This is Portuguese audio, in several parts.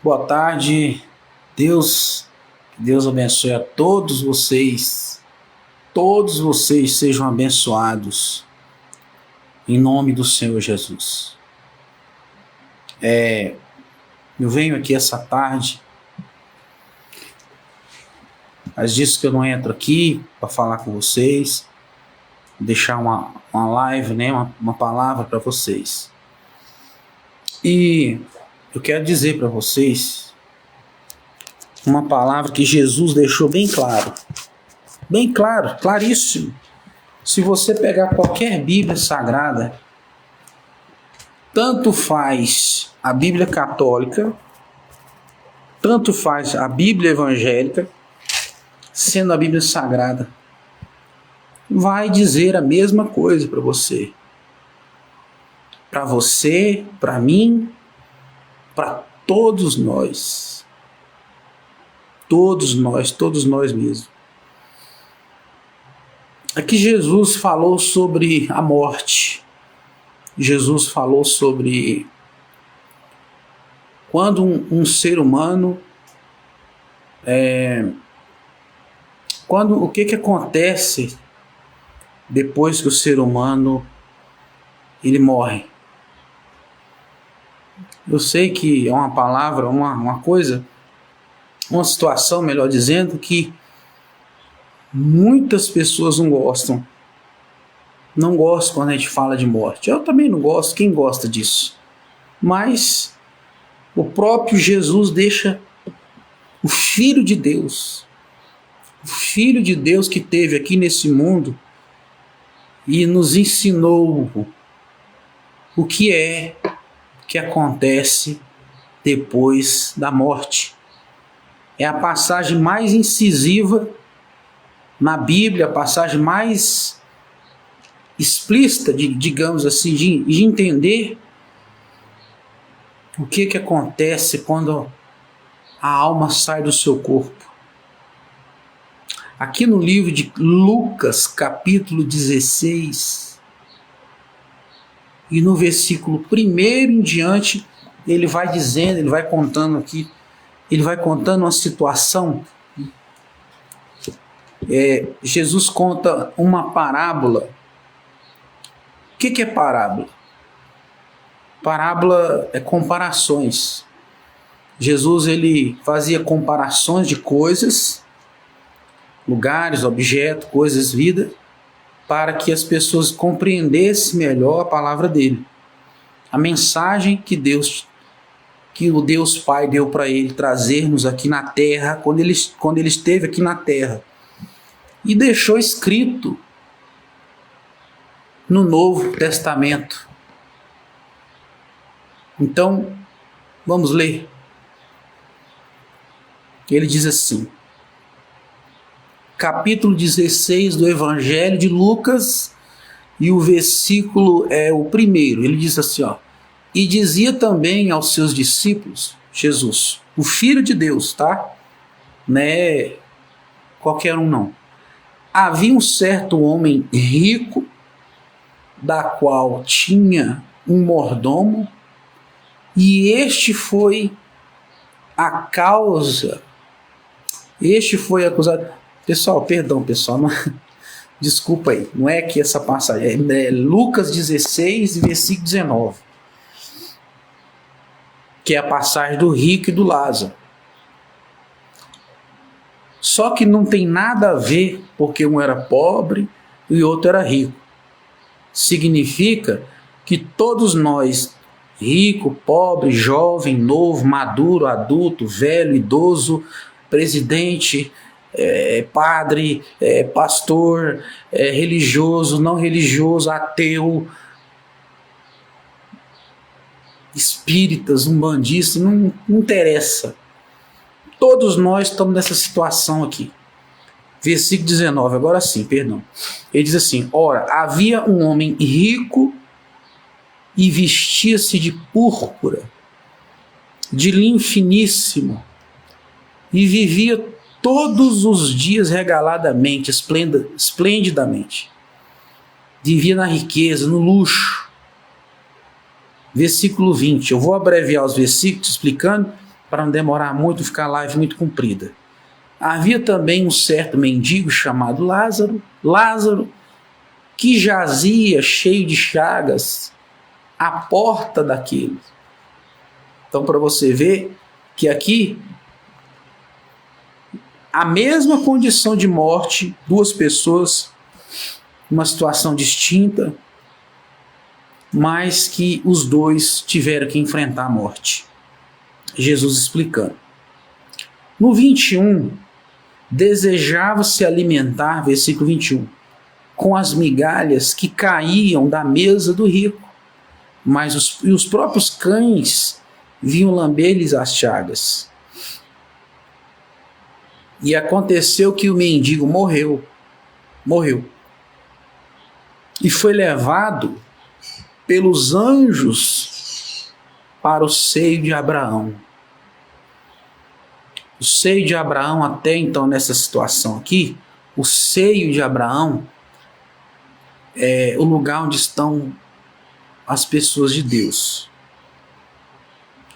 Boa tarde, Deus abençoe a todos vocês sejam abençoados, em nome do Senhor Jesus. Eu venho aqui essa tarde, mas disse que eu não entro aqui para falar com vocês, deixar uma live, né, uma palavra para vocês. E eu quero dizer para vocês uma palavra que Jesus deixou bem claro, claríssimo. Se você pegar qualquer Bíblia Sagrada, tanto faz a Bíblia Católica, tanto faz a Bíblia Evangélica, sendo a Bíblia Sagrada, vai dizer a mesma coisa para você. Para você, para mim, para todos nós. Todos nós mesmos. Aqui Jesus falou sobre a morte. Jesus falou sobre quando um ser humano, o que acontece depois que o ser humano ele morre. Eu sei que é uma palavra, uma coisa, uma situação, melhor dizendo, que muitas pessoas não gostam. Não gostam quando a gente fala de morte. Eu também não gosto, quem gosta disso? Mas o próprio Jesus deixa o Filho de Deus que esteve aqui nesse mundo e nos ensinou o que acontece depois da morte. É a passagem mais incisiva na Bíblia, a passagem mais explícita, digamos assim, de entender o que acontece quando a alma sai do seu corpo. Aqui no livro de Lucas, capítulo 16, e no versículo 1 em diante, ele vai dizendo, ele vai contando aqui, ele vai contando uma situação. Jesus conta uma parábola. O que é parábola? Parábola é comparações. Jesus ele fazia comparações de coisas, lugares, objetos, coisas, vida, para que as pessoas compreendessem melhor a palavra dele. A mensagem que o Deus Pai deu para ele trazer-nos aqui na terra, quando ele esteve aqui na terra. E deixou escrito no Novo Testamento. Então, vamos ler. Ele diz assim, capítulo 16 do Evangelho de Lucas, e o versículo é o primeiro. Ele diz assim, e dizia também aos seus discípulos, Jesus, o Filho de Deus, tá? Não é qualquer um não. Havia um certo homem rico, da qual tinha um mordomo, e este foi acusado. Pessoal, não, desculpa aí, não é que essa passagem, é Lucas 16, versículo 19, que é a passagem do rico e do Lázaro. Só que não tem nada a ver, porque um era pobre e o outro era rico. Significa que todos nós, rico, pobre, jovem, novo, maduro, adulto, velho, idoso, presidente, padre, pastor, religioso, não religioso, ateu, espíritas, umbandistas, não interessa. Todos nós estamos nessa situação aqui. Versículo 19, agora sim, perdão. Ele diz assim, ora, havia um homem rico e vestia-se de púrpura, de linho finíssimo, e vivia todos os dias regaladamente, esplendidamente. Vivia na riqueza, no luxo. Versículo 20, eu vou abreviar os versículos explicando, para não demorar muito, ficar a live muito comprida. Havia também um certo mendigo chamado Lázaro, que jazia cheio de chagas à porta daquele. Então, para você ver que aqui a mesma condição de morte, duas pessoas, uma situação distinta, mas que os dois tiveram que enfrentar a morte. Jesus explicando. No 21, desejava se alimentar, versículo 21, com as migalhas que caíam da mesa do rico, mas os próprios cães vinham lamber-lhes as chagas. E aconteceu que o mendigo morreu, e foi levado pelos anjos para o seio de Abraão. O seio de Abraão, até então nessa situação aqui, o seio de Abraão é o lugar onde estão as pessoas de Deus,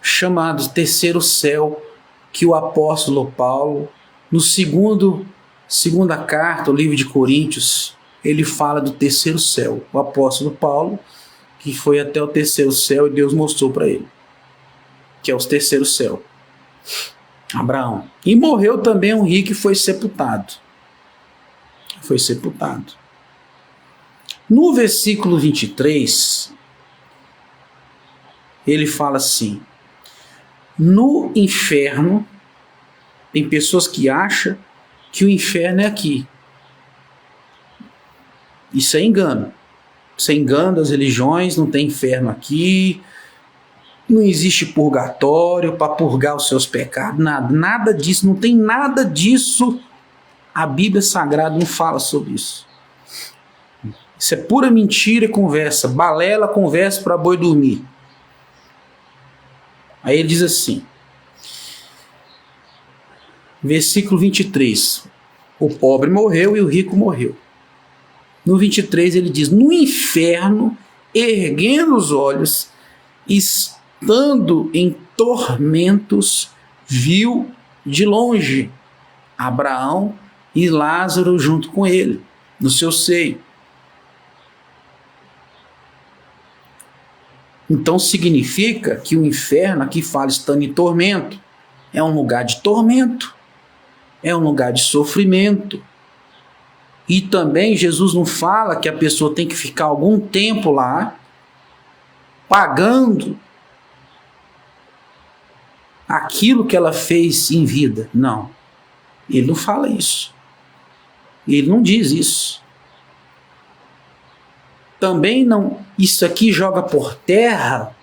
chamado terceiro céu, que o apóstolo Paulo, no segunda carta, o livro de Coríntios, ele fala do terceiro céu. O apóstolo Paulo, que foi até o terceiro céu e Deus mostrou para ele, que é o terceiro céu. Abraão. E morreu também um rico e foi sepultado. No versículo 23, ele fala assim: no inferno, tem pessoas que acham que o inferno é aqui. Isso é engano. Isso é engano das religiões, não tem inferno aqui, não existe purgatório para purgar os seus pecados, nada disso, não tem nada disso. A Bíblia Sagrada não fala sobre isso. Isso é pura mentira e conversa, balela, conversa para boi dormir. Aí ele diz assim, versículo 23, o pobre morreu e o rico morreu. No 23 ele diz, no inferno, erguendo os olhos, estando em tormentos, viu de longe Abraão e Lázaro junto com ele, no seu seio. Então significa que o inferno, aqui fala estando em tormento, é um lugar de tormento, é um lugar de sofrimento. E também Jesus não fala que a pessoa tem que ficar algum tempo lá, pagando aquilo que ela fez em vida. Não, ele não fala isso. Ele não diz isso. Também não, isso aqui joga por terra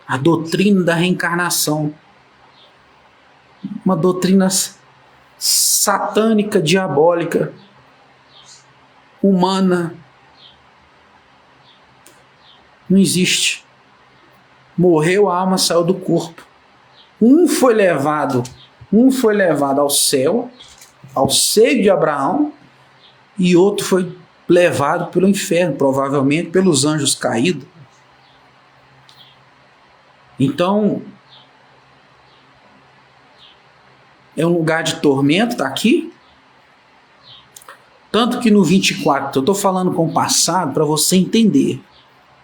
a doutrina da reencarnação. Uma doutrina satânica, diabólica, humana. Não existe. Morreu, a alma saiu do corpo. Um foi levado ao céu, ao seio de Abraão, e outro foi levado pelo inferno, provavelmente pelos anjos caídos. Então, é um lugar de tormento, está aqui. Tanto que no 24, eu estou falando com o passado para você entender.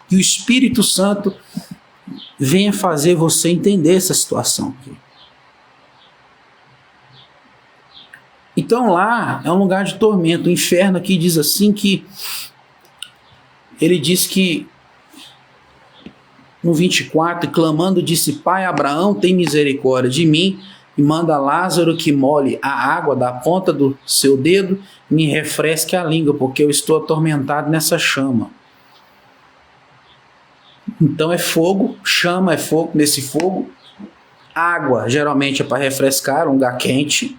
Que o Espírito Santo venha fazer você entender essa situação aqui. Então lá é um lugar de tormento. O inferno aqui diz assim que... Ele diz que no 24, clamando, disse, Pai Abraão, tem misericórdia de mim e manda Lázaro que molhe a água da ponta do seu dedo e me refresque a língua, porque eu estou atormentado nessa chama. Então é fogo, chama é fogo, nesse fogo. Água geralmente é para refrescar, um lugar quente,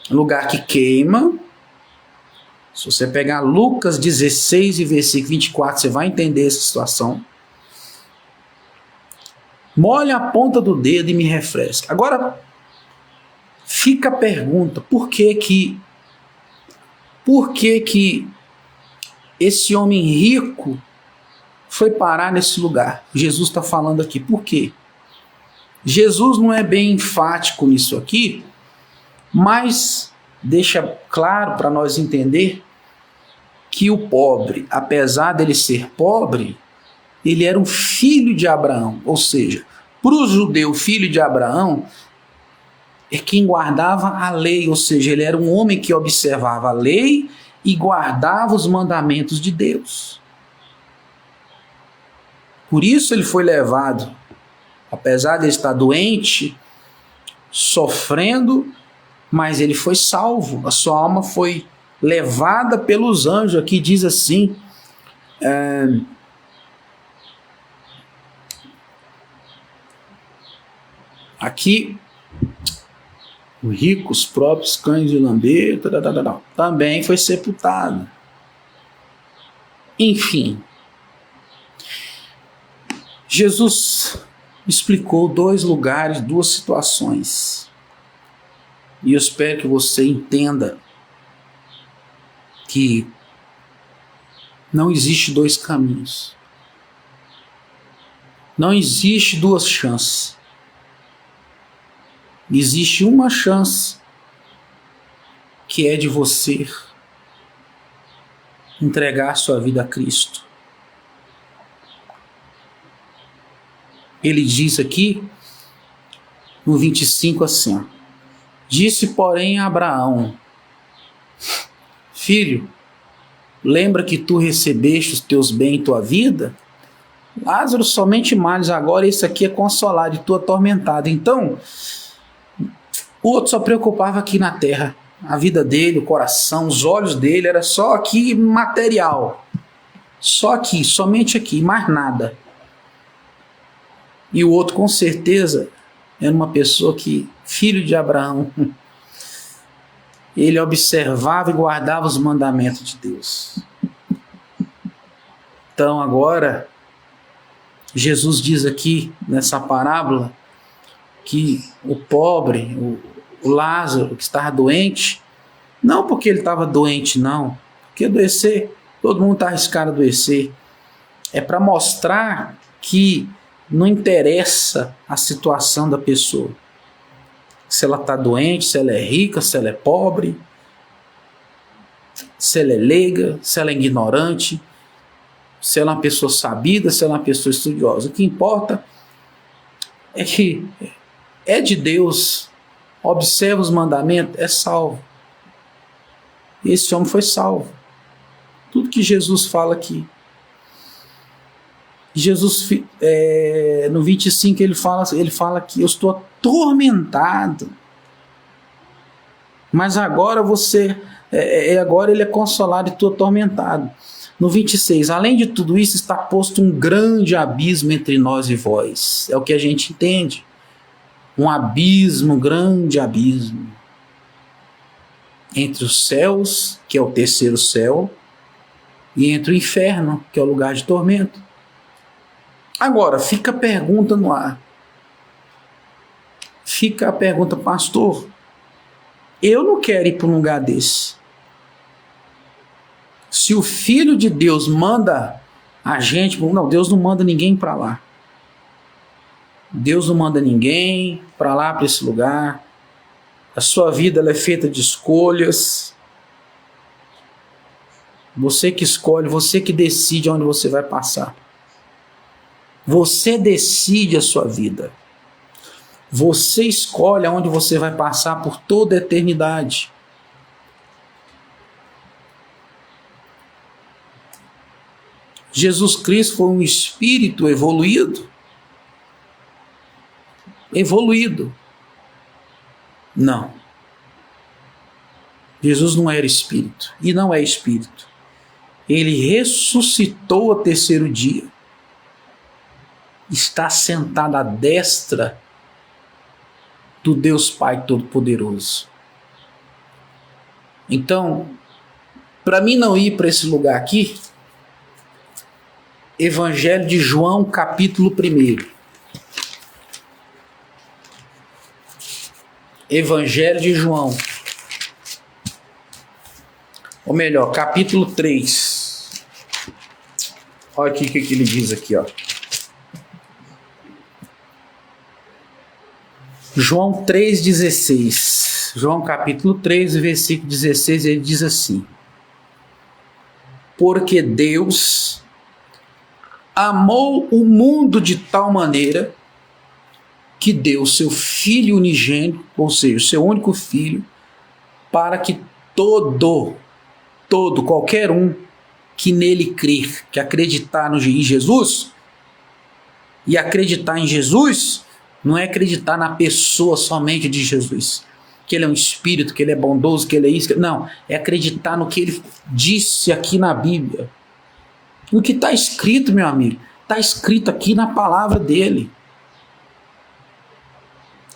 um lugar que queima. Se você pegar Lucas 16 e versículo 24, você vai entender essa situação. Molhe a ponta do dedo e me refresque. Agora, fica a pergunta, por que esse homem rico foi parar nesse lugar? Jesus está falando aqui, por quê? Jesus não é bem enfático nisso aqui, mas deixa claro para nós entender que o pobre, apesar dele ser pobre, ele era um filho de Abraão. Ou seja, para o judeu, filho de Abraão é quem guardava a lei, ou seja, ele era um homem que observava a lei e guardava os mandamentos de Deus. Por isso ele foi levado, apesar de estar doente, sofrendo, mas ele foi salvo. A sua alma foi levada pelos anjos. Aqui diz assim, aqui, os ricos, próprios cães de lamber, também foi sepultado. Enfim, Jesus explicou 2 lugares, 2 situações. E eu espero que você entenda que não existe 2 caminhos. Não existe 2 chances. Existe uma chance, que é de você entregar sua vida a Cristo. Ele diz aqui, no 25 assim, ó, disse porém a Abraão, filho, lembra que tu recebeste os teus bens em tua vida? Lázaro somente males, agora esse aqui é consolado e tu atormentado. Então, o outro só preocupava aqui na terra. A vida dele, o coração, os olhos dele, era só aqui material. Só aqui, somente aqui, mais nada. E o outro, com certeza, era uma pessoa que, filho de Abraão, ele observava e guardava os mandamentos de Deus. Então agora, Jesus diz aqui, nessa parábola, que o pobre, o Lázaro, que estava doente, não porque ele estava doente, não, porque adoecer, todo mundo está arriscado a adoecer, é para mostrar que não interessa a situação da pessoa, se ela está doente, se ela é rica, se ela é pobre, se ela é leiga, se ela é ignorante, se ela é uma pessoa sabida, se ela é uma pessoa estudiosa. O que importa é que é de Deus, observa os mandamentos, é salvo. Esse homem foi salvo. Tudo que Jesus fala aqui. Jesus, no 25, ele fala que eu estou atormentado. Mas agora agora ele é consolado e estou atormentado. No 26, além de tudo isso, está posto um grande abismo entre nós e vós. É o que a gente entende. Um abismo, um grande abismo. Entre os céus, que é o terceiro céu, e entre o inferno, que é o lugar de tormento. Agora, fica a pergunta no ar. Fica a pergunta, pastor, eu não quero ir para um lugar desse. Se o Filho de Deus manda a gente... Não, Deus não manda ninguém para lá. Deus não manda ninguém para lá, para esse lugar. A sua vida ela é feita de escolhas. Você que escolhe, você que decide onde você vai passar. Você decide a sua vida. Você escolhe onde você vai passar por toda a eternidade. Jesus Cristo foi um espírito evoluído? Evoluído? Não. Jesus não era espírito e não é espírito. Ele ressuscitou ao terceiro dia. Está sentado à destra do Deus Pai Todo-Poderoso. Então, para mim não ir para esse lugar aqui, Evangelho de João, capítulo 1. Evangelho de João. Ou melhor, capítulo 3. Olha aqui o que ele diz aqui, ó. João 3,16. João capítulo 3, versículo 16, ele diz assim: porque Deus amou o mundo de tal maneira que deu seu Filho unigênito, ou seja, o seu único Filho, para que qualquer um que nele crer, que acreditar em Jesus, e acreditar em Jesus não é acreditar na pessoa somente de Jesus, que ele é um espírito, que ele é bondoso, que ele é isso, não, é acreditar no que ele disse aqui na Bíblia, no que está escrito, meu amigo, está escrito aqui na palavra dele.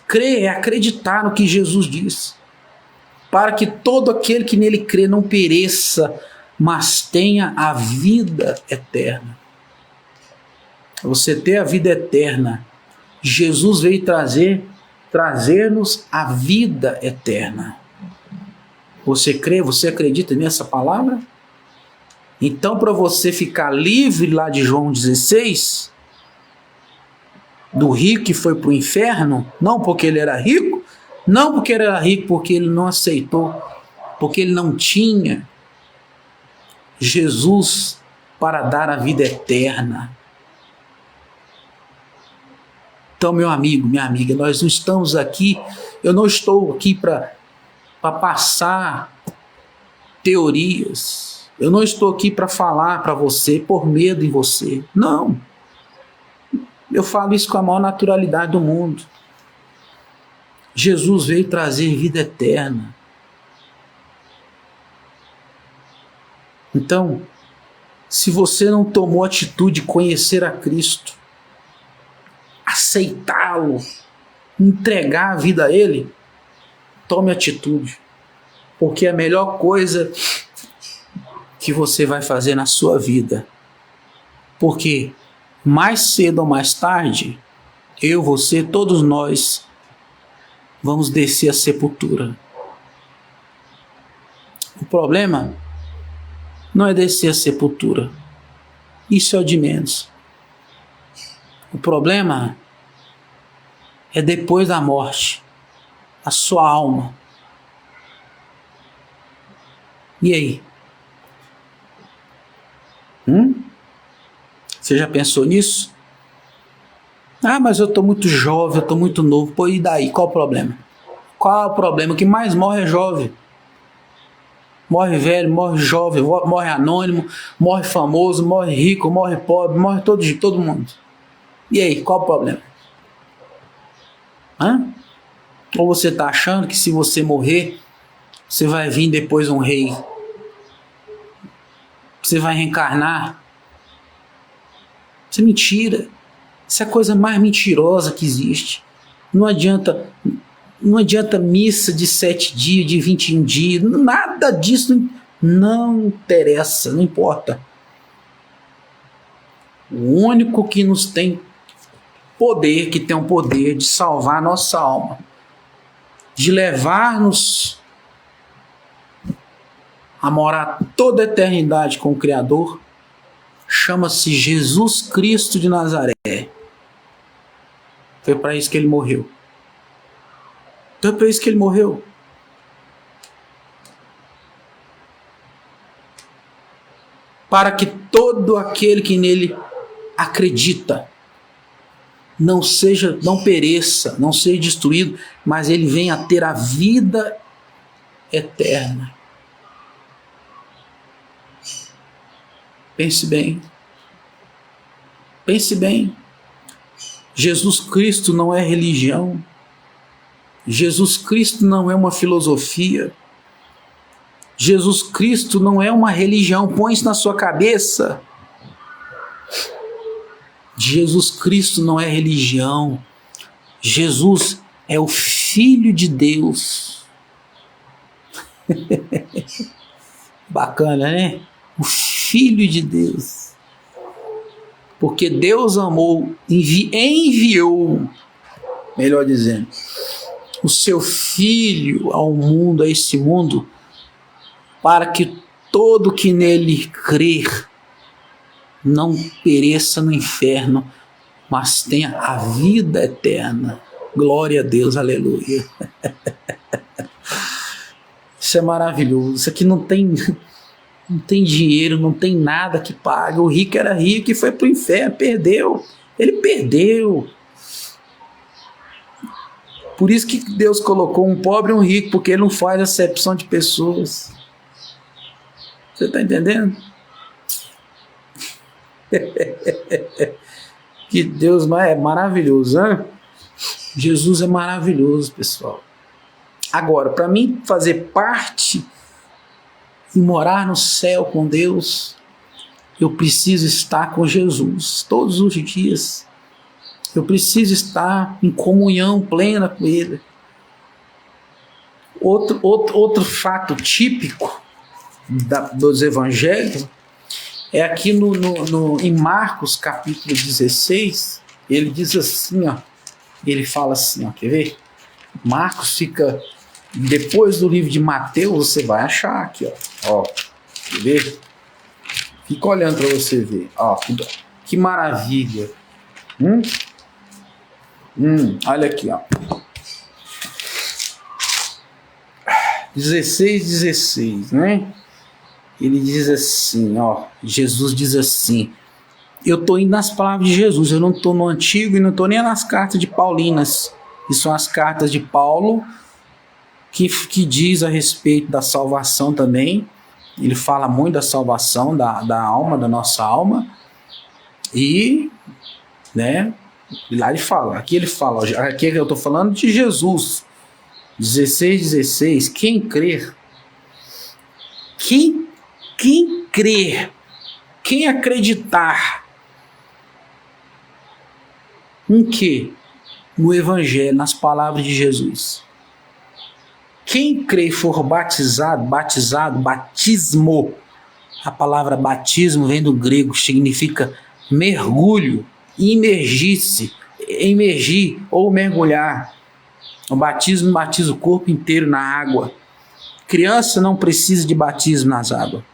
Crer é acreditar no que Jesus disse, para que todo aquele que nele crê não pereça, mas tenha a vida eterna. Você ter a vida eterna, Jesus veio trazer-nos a vida eterna. Você crê, você acredita nessa palavra? Então, para você ficar livre lá de João 16, do rico que foi para o inferno, não porque ele era rico, não porque ele era rico, porque ele não aceitou, porque ele não tinha Jesus para dar a vida eterna. Então, meu amigo, minha amiga, nós não estamos aqui, eu não estou aqui para passar teorias, eu não estou aqui para falar para você, por medo em você, não. Eu falo isso com a maior naturalidade do mundo. Jesus veio trazer vida eterna. Então, se você não tomou a atitude de conhecer a Cristo, aceitá-lo, entregar a vida a Ele, tome atitude, porque é a melhor coisa que você vai fazer na sua vida, porque mais cedo ou mais tarde, eu, você, todos nós vamos descer a sepultura. O problema não é descer a sepultura, isso é o de menos. O problema é depois da morte, a sua alma. E aí? Você já pensou nisso? Ah, mas eu estou muito jovem, eu estou muito novo. Pô, e daí? Qual o problema? Qual é o problema? O que mais morre é jovem. Morre velho, morre jovem, morre anônimo, morre famoso, morre rico, morre pobre, morre todo mundo. E aí, qual o problema? Ou você está achando que se você morrer, você vai vir depois um rei? Você vai reencarnar? Isso é mentira. Isso é a coisa mais mentirosa que existe. Não adianta missa de 7 dias, de 21 dias, nada disso não interessa, não importa. O único que nos tem poder, que tem o poder de salvar a nossa alma, de levar-nos a morar toda a eternidade com o Criador, chama-se Jesus Cristo de Nazaré. Foi para isso que ele morreu. Foi para isso que ele morreu. Para que todo aquele que nele acredita não pereça, não seja destruído, mas ele venha a ter a vida eterna. Pense bem. Pense bem. Jesus Cristo não é religião. Jesus Cristo não é uma filosofia. Jesus Cristo não é uma religião. Põe isso na sua cabeça. Jesus Cristo não é religião. Jesus é o Filho de Deus. Bacana, né? O Filho de Deus. Porque Deus amou, enviou, melhor dizendo, o seu Filho ao mundo, a esse mundo, para que todo que nele crer não pereça no inferno, mas tenha a vida eterna. Glória a Deus, aleluia. Isso é maravilhoso. Isso aqui não tem dinheiro, não tem nada que paga. O rico era rico e foi para o inferno, perdeu. Ele perdeu. Por isso que Deus colocou um pobre e um rico, porque ele não faz acepção de pessoas. Você está entendendo? Que Deus é maravilhoso, né? Jesus é maravilhoso, pessoal. Agora, para mim fazer parte e morar no céu com Deus, eu preciso estar com Jesus todos os dias. Eu preciso estar em comunhão plena com Ele. Outro fato típico dos evangelhos é aqui em Marcos capítulo 16, ele diz assim, ó, ele fala assim, ó, quer ver? Marcos fica depois do livro de Mateus, você vai achar aqui, ó, quer ver? Fica olhando para você ver, ó, que maravilha. Olha aqui, ó. 16, né? Ele diz assim, ó, Jesus diz assim, eu estou indo nas palavras de Jesus, eu não estou no Antigo e não estou nem nas cartas de Paulinas, que são as cartas de Paulo, que diz a respeito da salvação também. Ele fala muito da salvação da alma, da nossa alma, e, né, lá ele fala, aqui eu estou falando de Jesus, 16, quem crer, quem acreditar em quê? No Evangelho, nas palavras de Jesus. Quem crer e for batizado, batismo, a palavra batismo vem do grego, significa mergulho, imergir ou mergulhar. O batismo batiza o corpo inteiro na água. Criança não precisa de batismo nas águas.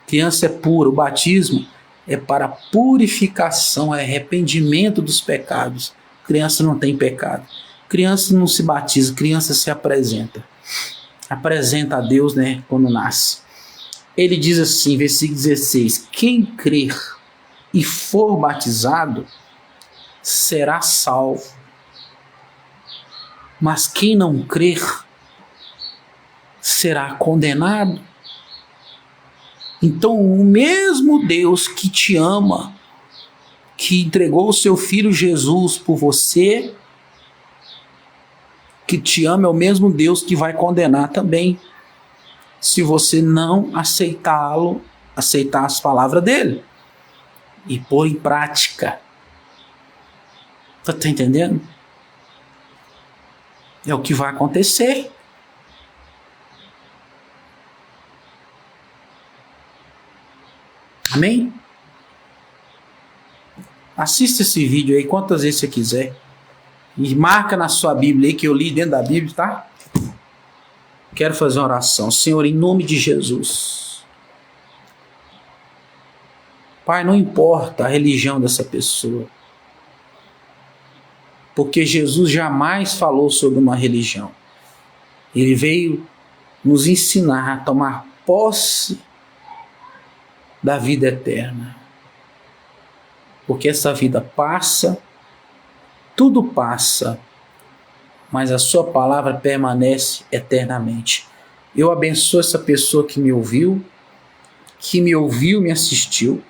Criança é pura. O batismo é para purificação, é arrependimento dos pecados. Criança não tem pecado. Criança não se batiza, criança se apresenta. Apresenta a Deus, né, quando nasce. Ele diz assim, versículo 16, quem crer e for batizado será salvo. Mas quem não crer será condenado. Então, o mesmo Deus que te ama, que entregou o seu Filho Jesus por você, que te ama, é o mesmo Deus que vai condenar também, se você não aceitar as palavras dele e pôr em prática. Você está entendendo? É o que vai acontecer. Amém? Assista esse vídeo aí quantas vezes você quiser. E marca na sua Bíblia aí, que eu li dentro da Bíblia, tá? Quero fazer uma oração. Senhor, em nome de Jesus. Pai, não importa a religião dessa pessoa. Porque Jesus jamais falou sobre uma religião. Ele veio nos ensinar a tomar posse da vida eterna. Porque essa vida passa, tudo passa, mas a sua palavra permanece eternamente. Eu abençoo essa pessoa que me ouviu, me assistiu,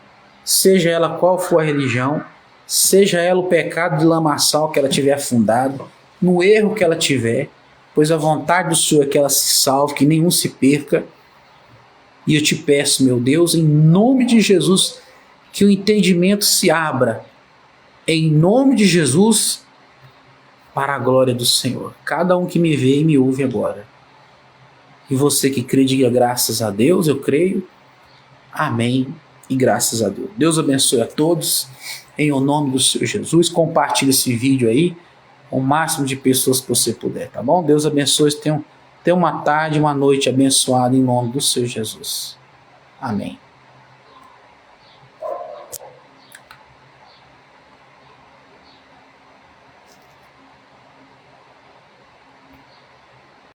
seja ela qual for a religião, seja ela o pecado de lamaçal que ela tiver afundado, no erro que ela tiver, pois a vontade do Senhor é que ela se salve, que nenhum se perca. E eu te peço, meu Deus, em nome de Jesus, que o entendimento se abra, em nome de Jesus, para a glória do Senhor. Cada um que me vê e me ouve agora. E você que crê, diga graças a Deus, eu creio. Amém e graças a Deus. Deus abençoe a todos, em o nome do Senhor Jesus. Compartilhe esse vídeo aí com o máximo de pessoas que você puder, tá bom? Deus abençoe, tenha uma tarde, uma noite abençoada em nome do Senhor Jesus. Amém.